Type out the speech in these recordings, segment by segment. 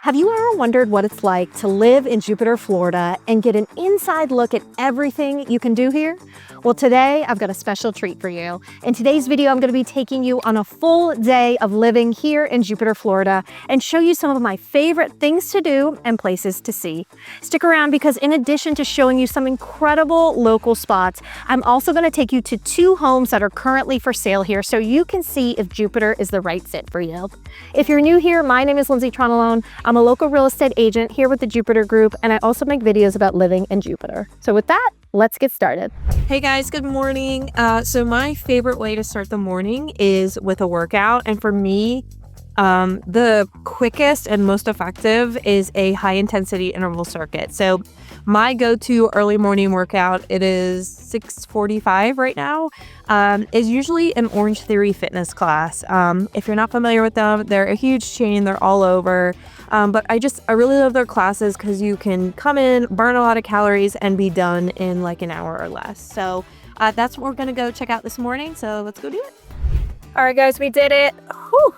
Have you ever wondered what it's like to live in Jupiter, Florida and get an inside look at everything you can do here? Well, today I've got a special treat for you. In today's video, I'm going to be taking you on a full day of living here in Jupiter, Florida and show you some of my favorite things to do and places to see. Stick around because in addition to showing you some incredible local spots, I'm also going to take you to 2 homes that are currently for sale here so you can see if Jupiter is the right fit for you. If you're new here, my name is Lindsay Tronalone. I'm a local real estate agent here with the Jupiter Group, and I also make videos about living in Jupiter. So with that, let's get started. Hey guys, good morning. So my favorite way to start the morning is with a workout. And for me, the quickest and most effective is a high intensity interval circuit. So my go-to early morning workout, it is 6:45 right now, is usually an Orange Theory fitness class. If you're not familiar with them, they're a huge chain. They're all over. But I really love their classes because you can come in, burn a lot of calories, and be done in like an hour or less. So that's what we're going to go check out this morning. So let's go do it. All right, guys, we did it. Whew.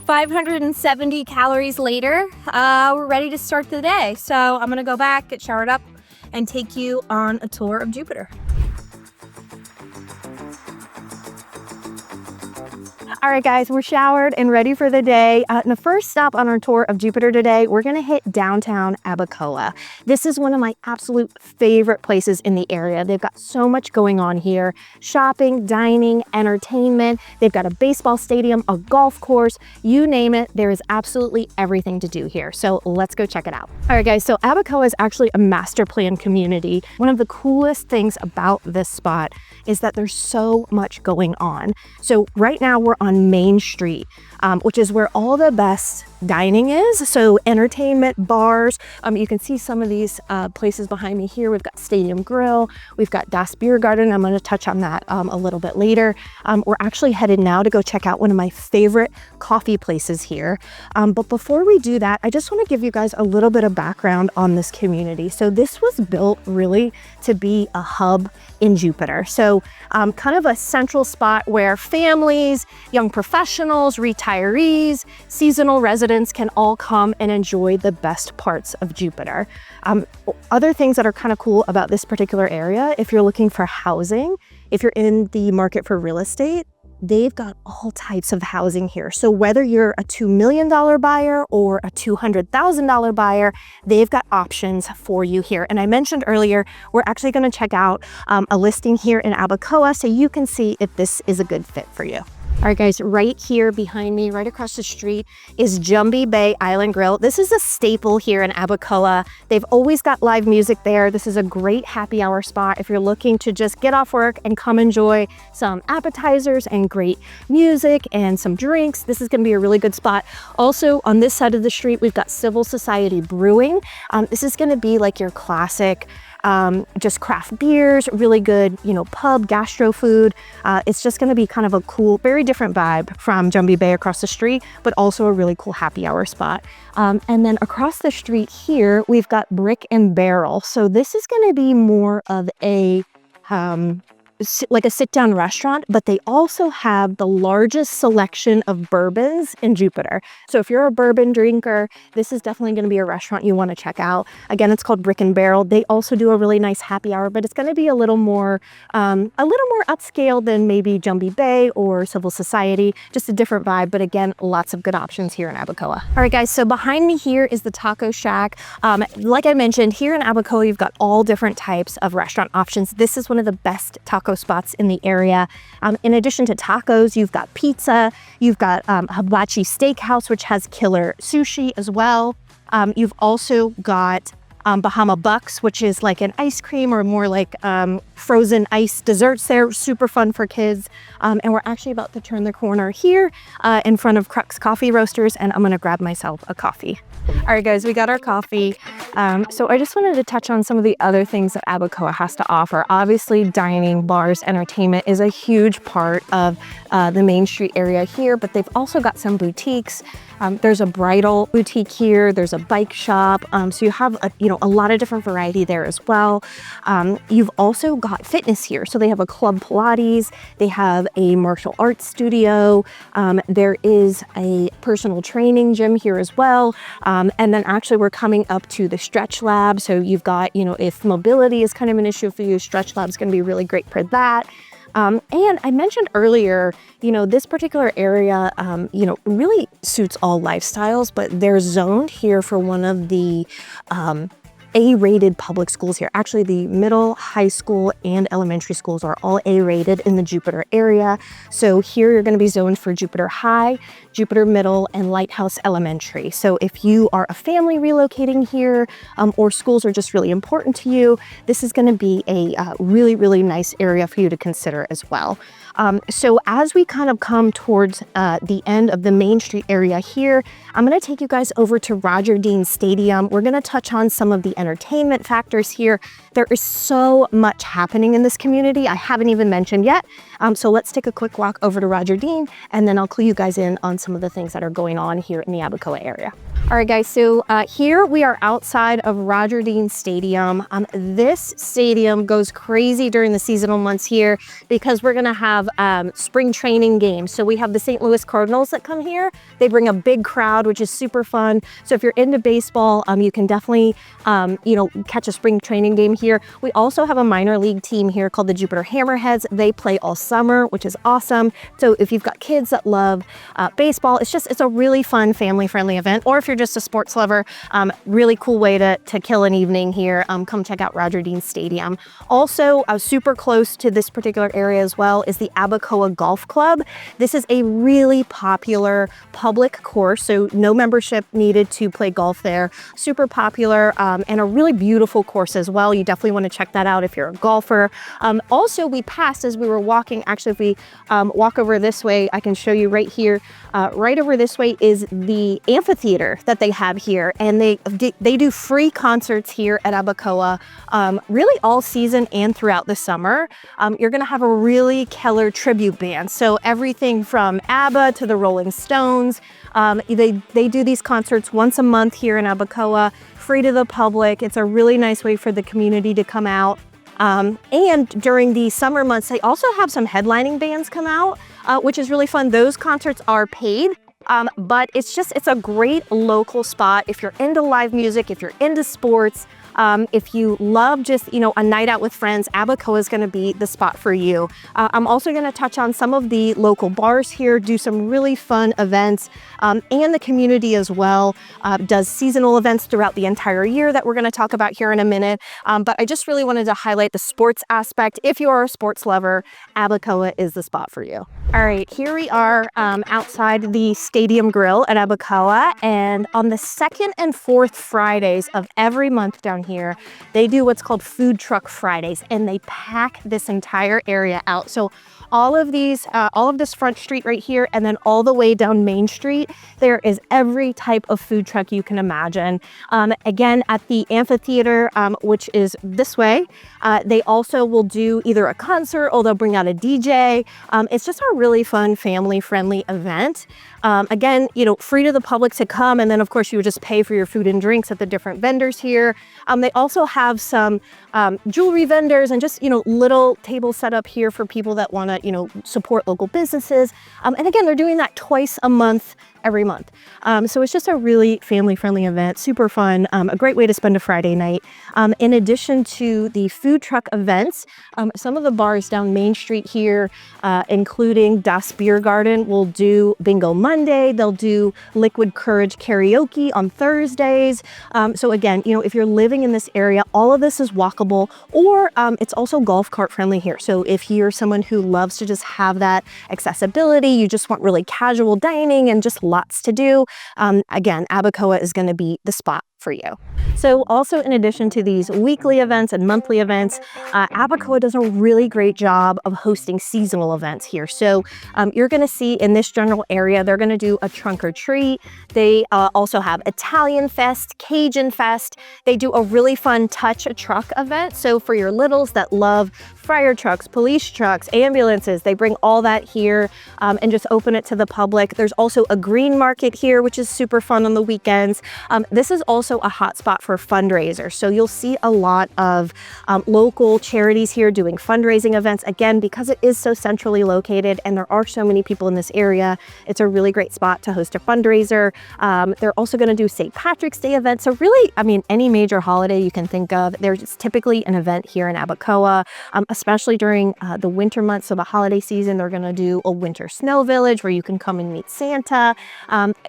570 calories later, we're ready to start the day. So I'm gonna go back, get showered up, and take you on a tour of Jupiter. All right, guys, we're showered and ready for the day. And the first stop on our tour of Jupiter today, we're gonna hit downtown Abacoa. This is one of my absolute favorite places in the area. They've got so much going on here. Shopping, dining, entertainment. They've got a baseball stadium, a golf course, you name it. There is absolutely everything to do here. So let's go check it out. All right, guys, so Abacoa is actually a master plan community. One of the coolest things about this spot is that there's so much going on. So right now we're on Main Street, which is where all the best dining is. So entertainment, bars. You can see some of these places behind me here. We've got Stadium Grill. We've got Das Beer Garden. I'm going to touch on that a little bit later. We're actually headed now to go check out one of my favorite coffee places here. But before we do that, I just want to give you guys a little bit of background on this community. So this was built really to be a hub in Jupiter. So kind of a central spot where families, young professionals, retirees, seasonal residents can all come and enjoy the best parts of Jupiter. Other things that are kind of cool about this particular area, if you're looking for housing, if you're in the market for real estate, they've got all types of housing here. So whether you're a $2 million buyer or a $200,000 buyer, they've got options for you here. And I mentioned earlier, we're actually going to check out a listing here in Abacoa so you can see if this is a good fit for you. All right, guys, right here behind me, right across the street is Jumbie Bay Island Grill. This is a staple here in Abacoa. They've always got live music there. This is a great happy hour spot if you're looking to just get off work and come enjoy some appetizers and great music and some drinks. This is going to be a really good spot. Also, on this side of the street, we've got Civil Society Brewing. This is going to be like your classic just craft beers, really good, pub, gastro food. It's just going to be kind of a cool, very different vibe from Jumbie Bay across the street, but also a really cool happy hour spot. And then across the street here, we've got Brick and Barrel. So this is going to be more of a like a sit-down restaurant, but they also have the largest selection of bourbons in Jupiter. So if you're a bourbon drinker, this is definitely going to be a restaurant you want to check out. Again, it's called Brick and Barrel. They also do a really nice happy hour, but it's going to be a little more upscale than maybe Jumbie Bay or Civil Society. Just a different vibe, but again, lots of good options here in Abacoa. All right, guys, so behind me here is the Taco Shack. Like I mentioned, here in Abacoa, you've got all different types of restaurant options. This is one of the best taco spots in the area. In addition to tacos, you've got pizza, you've got Hibachi Steakhouse, which has killer sushi as well. You've also got Bahama Bucks, which is like an ice cream or more like frozen ice desserts there, super fun for kids. And we're actually about to turn the corner here in front of Crux Coffee Roasters, and I'm gonna grab myself a coffee. All right, guys, we got our coffee. So I just wanted to touch on some of the other things that Abacoa has to offer. Obviously, dining, bars, entertainment is a huge part of the Main Street area here, but they've also got some boutiques. There's a bridal boutique here. There's a bike shop. So you have a lot of different variety there as well. You've also got fitness here. So they have a club Pilates. They have a martial arts studio. There is a personal training gym here as well. And then actually we're coming up to the stretch lab. So you've got, if mobility is kind of an issue for you, stretch lab is going to be really great for that. And I mentioned earlier, this particular area, really suits all lifestyles, but they're zoned here for one of the A-rated public schools here. Actually, the middle, high school, and elementary schools are all A-rated in the Jupiter area. So here you're going to be zoned for Jupiter High, Jupiter Middle, and Lighthouse Elementary. So if you are a family relocating here, or schools are just really important to you, this is going to be a really, really nice area for you to consider as well. So as we kind of come towards the end of the Main Street area here, I'm going to take you guys over to Roger Dean Stadium. We're going to touch on some of the entertainment factors here. There is so much happening in this community I haven't even mentioned yet. So let's take a quick walk over to Roger Dean, and then I'll clue you guys in on some of the things that are going on here in the Abacoa area. All right, guys, so here we are outside of Roger Dean Stadium. This stadium goes crazy during the seasonal months here because we're gonna have spring training games. So we have the St. Louis Cardinals that come here. They bring a big crowd, which is super fun. So if you're into baseball, you can definitely, catch a spring training game here. We also have a minor league team here called the Jupiter Hammerheads. They play all summer, which is awesome. So if you've got kids that love baseball, it's a really fun family-friendly event. Or if you're just a sports lover, really cool way to kill an evening here. Come check out Roger Dean Stadium. Also, super close to this particular area as well is the Abacoa Golf Club. This is a really popular public course, so no membership needed to play golf there. Super popular and a really beautiful course as well. You definitely want to check that out if you're a golfer. Also, we passed as we were walking. Actually, if we walk over this way, I can show you right here. Right over this way is the amphitheater that they have here, and they do free concerts here at Abacoa really all season and throughout the summer. You're going to have a really killer tribute band, so everything from ABBA to the Rolling Stones. They do these concerts once a month here in Abacoa, free to the public. It's a really nice way for the community to come out. And during the summer months, they also have some headlining bands come out, which is really fun. Those concerts are paid. But it's a great local spot if you're into live music, if you're into sports, if you love just, a night out with friends. Abacoa is going to be the spot for you. I'm also going to touch on some of the local bars here, do some really fun events, and the community as well does seasonal events throughout the entire year that we're going to talk about here in a minute. But I just really wanted to highlight the sports aspect. If you are a sports lover, Abacoa is the spot for you. All right, here we are outside the Stadium Grill at Abacoa, and on the second and fourth Fridays of every month down here, they do what's called Food Truck Fridays, and they pack this entire area out. So all of this front street right here, and then all the way down Main Street, there is every type of food truck you can imagine. Again, at the amphitheater, which is this way, they also will do either a concert or they'll bring out a DJ. It's just a really fun family-friendly event. Again, free to the public to come, and then of course you would just pay for your food and drinks at the different vendors here. They also have some jewelry vendors and just little tables set up here for people that want to support local businesses. And again, they're doing that twice a month, every month. So it's just a really family-friendly event, super fun, a great way to spend a Friday night. In addition to the food truck events, some of the bars down Main Street here, including Das Beer Garden, will do Bingo Monday. They'll do Liquid Courage karaoke on Thursdays. So again, if you're living in this area, all of this is walkable, or it's also golf cart friendly here. So if you're someone who loves to just have that accessibility, you just want really casual dining and just lots to do, again, Abacoa is going to be the spot for you. So also, in addition to these weekly events and monthly events, Abacoa does a really great job of hosting seasonal events here. So you're going to see in this general area, they're going to do a trunk or treat. They also have Italian Fest, Cajun Fest. They do a really fun touch a truck event. So for your littles that love fire trucks, police trucks, ambulances, they bring all that here and just open it to the public. There's also a green market here, which is super fun on the weekends. This is also a hotspot for fundraisers. So you'll see a lot of local charities here doing fundraising events. Again, because it is so centrally located and there are so many people in this area, it's a really great spot to host a fundraiser. They're also going to do St. Patrick's Day events. So really, I mean, any major holiday you can think of, there's typically an event here in Abacoa, especially during the winter months. So the holiday season, they're going to do a winter snow village where you can come and meet Santa.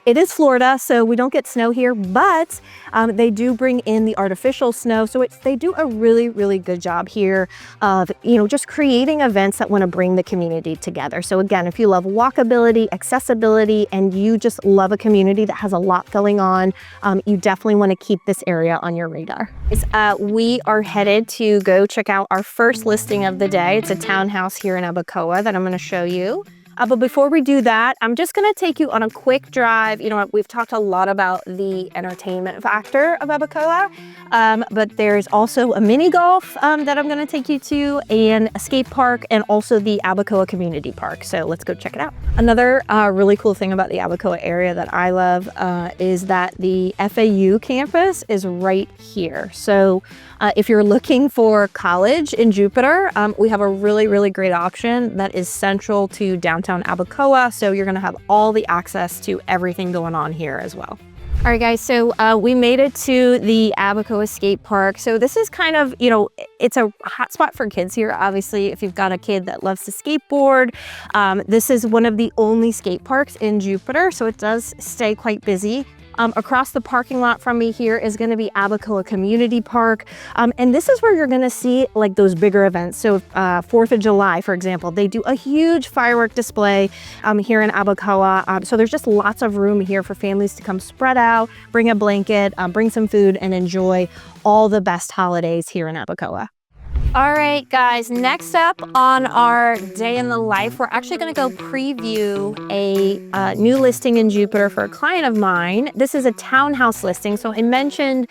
It is Florida, so we don't get snow here, but they do bring in the artificial snow. So they do a really, really good job here of, just creating events that want to bring the community together. So again, if you love walkability, accessibility, and you just love a community that has a lot going on, you definitely want to keep this area on your radar. We are headed to go check out our first listing of the day. It's a townhouse here in Abacoa that I'm going to show you. But before we do that, I'm just going to take you on a quick drive. We've talked a lot about the entertainment factor of Abacoa, but there's also a mini golf that I'm going to take you to, and a skate park, and also the Abacoa Community Park. So let's go check it out. Another really cool thing about the Abacoa area that I love is that the FAU campus is right here. So if you're looking for college in Jupiter, we have a really, really great option that is central to downtown Abacoa. So you're going to have all the access to everything going on here as well. All right, guys, so we made it to the Abacoa skate park. So this is kind of, it's a hot spot for kids here. Obviously, if you've got a kid that loves to skateboard, this is one of the only skate parks in Jupiter. So it does stay quite busy. Across the parking lot from me here is going to be Abacoa Community Park. And this is where you're going to see like those bigger events. So 4th of July, for example, they do a huge firework display here in Abacoa. So there's just lots of room here for families to come spread out, bring a blanket, bring some food, and enjoy all the best holidays here in Abacoa. All right, guys, next up on our day in the life, we're actually going to go preview a new listing in Jupiter for a client of mine. This is a townhouse listing. So I mentioned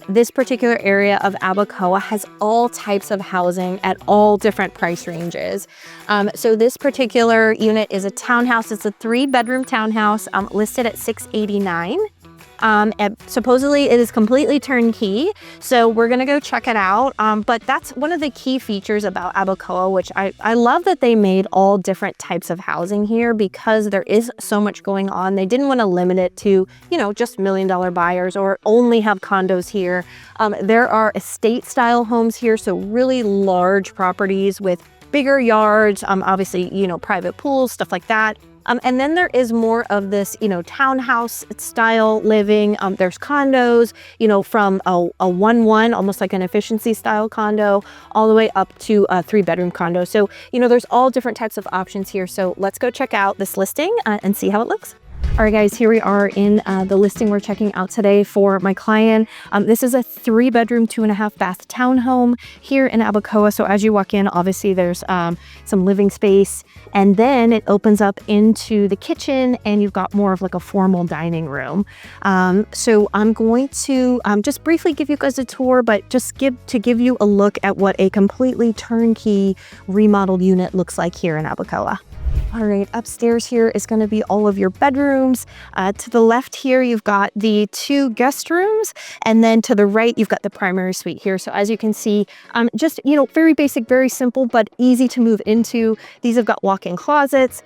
this particular area of Abacoa has all types of housing at all different price ranges. So this particular unit is a townhouse. It's a 3-bedroom townhouse listed at $689. And supposedly it is completely turnkey, so we're gonna go check it out. But that's one of the key features about Abacoa, which I love that they made all different types of housing here because there is so much going on. They didn't want to limit it to, just $1 million buyers or only have condos here. There are estate style homes here, so really large properties with bigger yards, obviously, private pools, stuff like that. And then there is more of this, townhouse style living. There's condos, from a 1-1, almost like an efficiency style condo, all the way up to a 3-bedroom condo. So, there's all different types of options here. So let's go check out this listing and see how it looks. All right, guys, here we are in the listing we're checking out today for my client. This is a 3-bedroom, 2.5-bath townhome here in Abacoa. So as you walk in, obviously there's some living space, and then it opens up into the kitchen, and you've got more of like a formal dining room. So I'm going to just briefly give you guys a tour, but just give you a look at what a completely turnkey remodeled unit looks like here in Abacoa. All right, upstairs here is going to be all of your bedrooms. To the left here, you've got the 2 guest rooms, and then to the right, you've got the primary suite here. So as you can see, just, very basic, very simple, but easy to move into. These have got walk-in closets,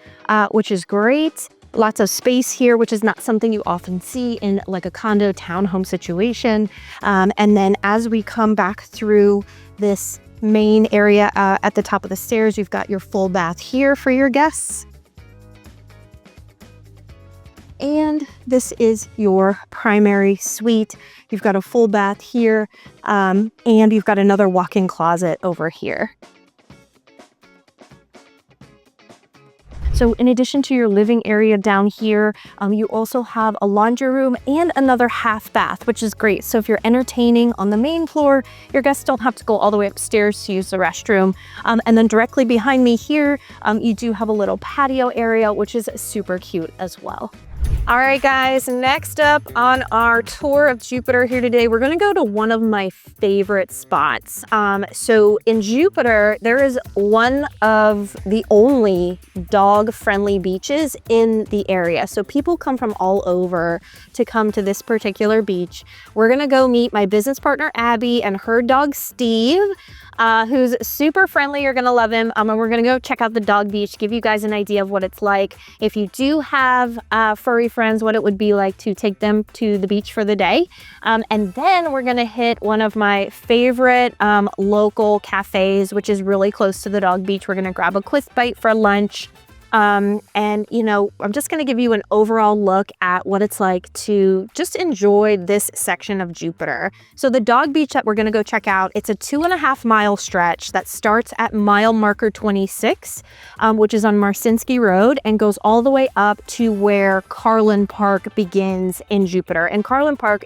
which is great. Lots of space here, which is not something you often see in like a condo townhome situation. And then as we come back through this main area at the top of the stairs, you've got your full bath here for your guests. And this is your primary suite. You've got a full bath here, and you've got another walk-in closet over here. So So in addition to your living area down here, you also have a laundry room and another half bath, which is great. So if you're entertaining on the main floor, your guests don't have to go all the way upstairs to use the restroom. And then directly behind me here, you do have a little patio area, which is super cute as well. All right, guys, next up on our tour of Jupiter here today, we're going to go to one of my favorite spots. So in Jupiter, there is one of the only dog-friendly beaches in the area. So people come from all over to come to this particular beach. We're going to go meet my business partner, Abby, and her dog, Steve, who's super friendly. You're going to love him. And we're going to go check out the dog beach, give you guys an idea of what it's like. If you do have furry friends, what it would be like to take them to the beach for the day. And then we're going to hit one of my favorite local cafes, which is really close to the dog beach. We're going to grab a quick bite for lunch. And, you know, I'm just going to give you an overall look at what it's like to just enjoy this section of Jupiter. So the dog beach that we're going to go check out, it's a 2.5 mile stretch that starts at mile marker 26, which is on Marcinski Road, and goes all the way up to where Carlin Park begins in Jupiter. And Carlin Park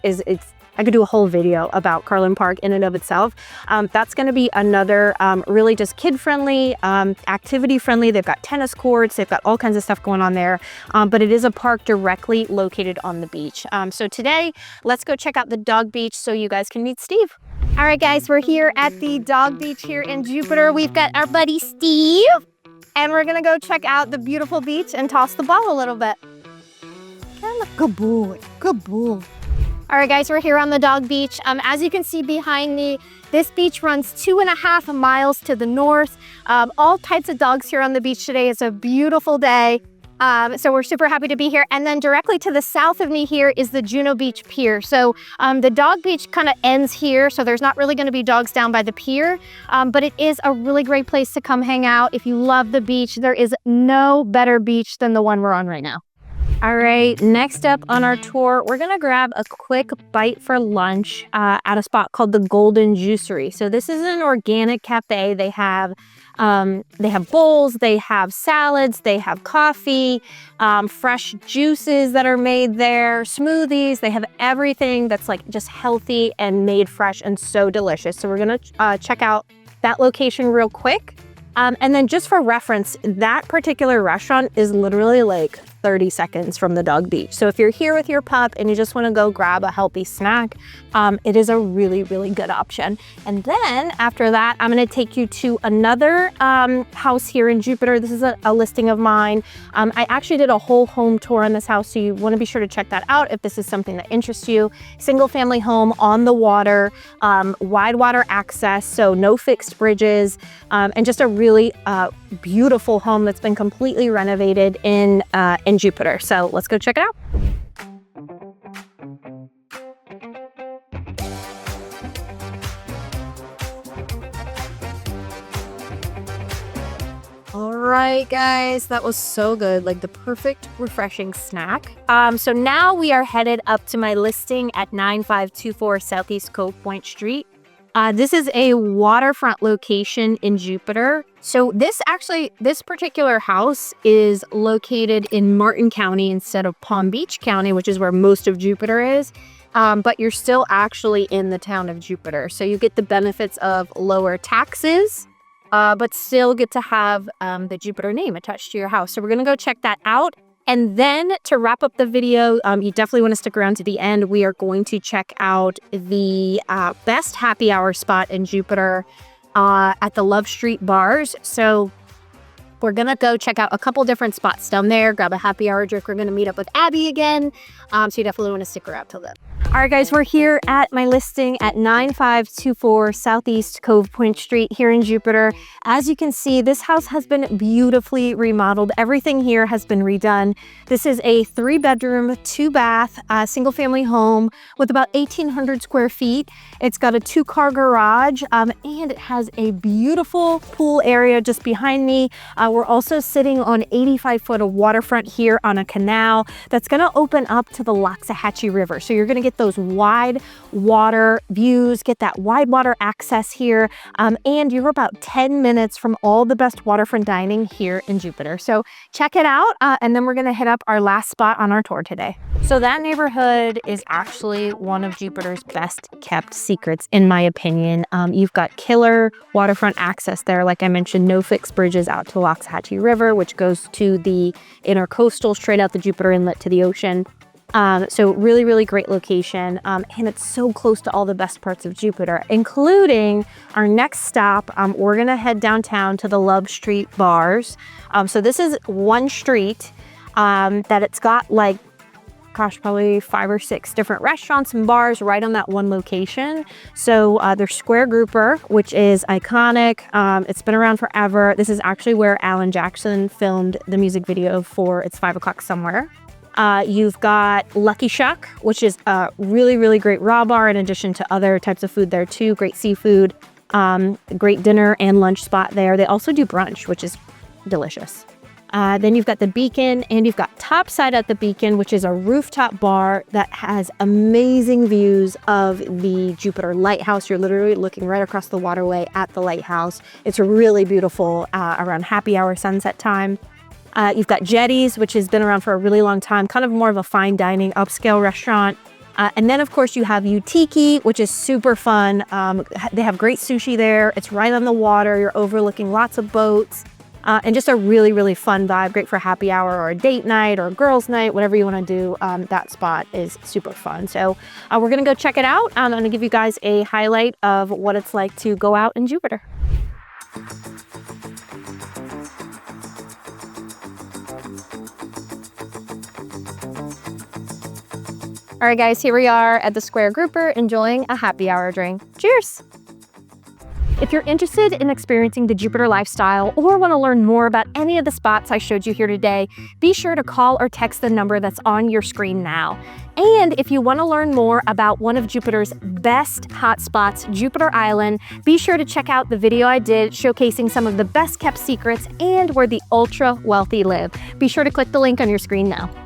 I could do a whole video about Carlin Park in and of itself. That's going to be another really just kid-friendly, activity-friendly. They've got tennis courts. They've got all kinds of stuff going on there. But it is a park directly located on the beach. So today, let's go check out the dog beach so you guys can meet Steve. All right, guys, we're here at the dog beach here in Jupiter. We've got our buddy Steve, and we're going to go check out the beautiful beach and toss the ball a little bit. Good boy. Good boy. All right, guys, we're here on the dog beach. As you can see behind me, this beach runs 2.5 miles to the north. All types of dogs here on the beach today. It's a beautiful day. So we're super happy to be here. And then directly to the south of me here is the Juno Beach Pier. So the dog beach kind of ends here. So there's not really going to be dogs down by the pier, but it is a really great place to come hang out. If you love the beach, there is no better beach than the one we're on right now. All right, next up on our tour, we're gonna grab a quick bite for lunch at a spot called the Golden Juicery. So this is an organic cafe. They have bowls, they have salads, they have coffee, fresh juices that are made there, smoothies. They have everything that's like just healthy and made fresh and so delicious. So we're gonna check out that location real quick. And then just for reference, that particular restaurant is literally like 30 seconds from the dog beach. So if you're here with your pup and you just want to go grab a healthy snack, it is a really, really good option. And then after that, I'm going to take you to another house here in Jupiter. This is a listing of mine. I actually did a whole home tour on this house, so you want to be sure to check that out if this is something that interests you. Single family home on the water, wide water access, so no fixed bridges, and just a really beautiful home that's been completely renovated in Jupiter. So let's go check it out. All right, guys, that was so good. Like the perfect, refreshing snack. So now we are headed up to my listing at 9524 Southeast Cove Point Street. This is a waterfront location in Jupiter. So this particular house is located in Martin County instead of Palm Beach County, which is where most of Jupiter is. But you're still actually in the town of Jupiter. So you get the benefits of lower taxes, but still get to have the Jupiter name attached to your house. So we're gonna go check that out. And then to wrap up the video, you definitely want to stick around to the end. We are going to check out the best happy hour spot in Jupiter at the Love Street Bars. So we're going to go check out a couple different spots down there, grab a happy hour drink. We're going to meet up with Abby again. So you definitely want to stick around till then. All right, guys, we're here at my listing at 9524 Southeast Cove Point Street here in Jupiter. As you can see, this house has been beautifully remodeled. Everything here has been redone. This is a 3-bedroom, 2-bath, single family home with about 1,800 square feet. It's got a 2-car garage, and it has a beautiful pool area just behind me. We're also sitting on 85 foot of waterfront here on a canal that's going to open up to the Loxahatchee River. So you're going to get those wide water views, get that wide water access here, and you're about 10 minutes from all the best waterfront dining here in Jupiter. So check it out, and then we're going to hit up our last spot on our tour today. So that neighborhood is actually one of Jupiter's best kept secrets, in my opinion. You've got killer waterfront access there. Like I mentioned, no fixed bridges out to Loxahatchee River, which goes to the intercoastal, straight out the Jupiter Inlet to the ocean. So really, really great location. And it's so close to all the best parts of Jupiter, including our next stop. We're going to head downtown to the Love Street bars. So this is one street that it's got like, gosh, probably 5 or 6 different restaurants and bars right on that one location. So there's Square Grouper, which is iconic. It's been around forever. This is actually where Alan Jackson filmed the music video for It's 5 O'Clock Somewhere. You've got Lucky Shuck, which is a really, really great raw bar in addition to other types of food there too. Great seafood, great dinner and lunch spot there. They also do brunch, which is delicious. Then you've got the Beacon, and you've got Topside at the Beacon, which is a rooftop bar that has amazing views of the Jupiter Lighthouse. You're literally looking right across the waterway at the lighthouse. It's really beautiful around happy hour sunset time. You've got Jetties, which has been around for a really long time, kind of more of a fine dining upscale restaurant. And then, of course, you have Utiki, which is super fun. They have great sushi there. It's right on the water. You're overlooking lots of boats. And just a really, really fun vibe, great for happy hour or a date night or a girls' night, whatever you want to do. That spot is super fun. So we're going to go check it out. I'm going to give you guys a highlight of what it's like to go out in Jupiter. All right, guys, here we are at the Square Grouper enjoying a happy hour drink. Cheers! If you're interested in experiencing the Jupiter lifestyle or want to learn more about any of the spots I showed you here today, be sure to call or text the number that's on your screen now. And if you want to learn more about one of Jupiter's best hotspots, Jupiter Island, be sure to check out the video I did showcasing some of the best kept secrets and where the ultra wealthy live. Be sure to click the link on your screen now.